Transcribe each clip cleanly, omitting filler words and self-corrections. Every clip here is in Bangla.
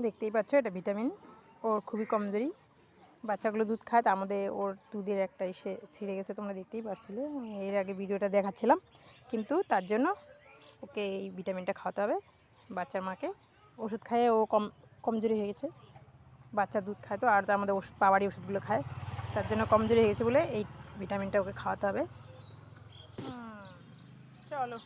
দেখতেই পাচ্ছ এটা ভিটামিন, ওর খুবই কমজোরি। বাচ্চাগুলো দুধ খায়, তার মধ্যে ওর দুধের একটা এসে ছিঁড়ে গেছে, তোমরা দেখতেই পারছিলে। এর আগে ভিডিওটা দেখাচ্ছিলাম, কিন্তু তার জন্য ওকে এই ভিটামিনটা খাওয়াতে হবে বাচ্চার মাকে। ওষুধ খাইয়ে ও কমজোরি হয়ে গেছে। বাচ্চা দুধ খায় তো, আর তার মধ্যে ওষুধ পাওয়ারই ওষুধগুলো খায়, তার জন্য কমজোরি হয়ে গেছে বলে এই ভিটামিনটা ওকে খাওয়াতে হবে। চলো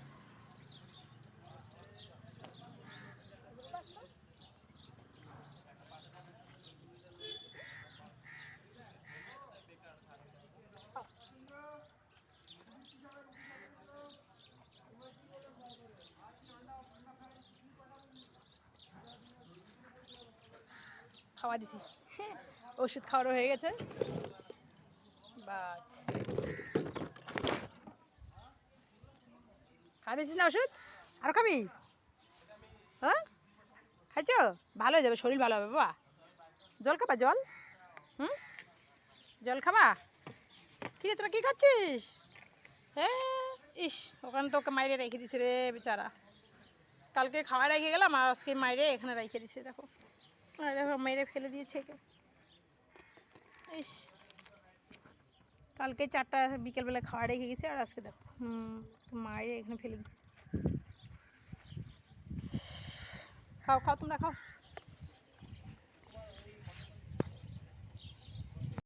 খাওয়া দিছি, ওষুধ খাওয়ানো হয়ে গেছে। বাস খাওয়া না ওষুধ, আরও খাবি? হ্যাঁ খাইছ, ভালো হয়ে যাবে, শরীর ভালো হবে বাবা। জল খাবা, জল? জল খাবা? কি রে তোরা কী খাচ্ছিস? হ্যাঁ, ইস ওখানে তো ওকে মাইরে রেখে দিছে রে বেচারা। কালকে খাওয়া রেখে গেলাম, আর আজকে মাইরে এখানে রেখে দিছে। দেখো দেখো মেরে ফেলে দিয়েছে একে। ইস কালকে 4টা বিকেলবেলা খাওয়া রেখে গেছে, আর আজকে দেখো মায়ের এখানে ফেলে দিছে। খাও খাও, তোমরা খাও।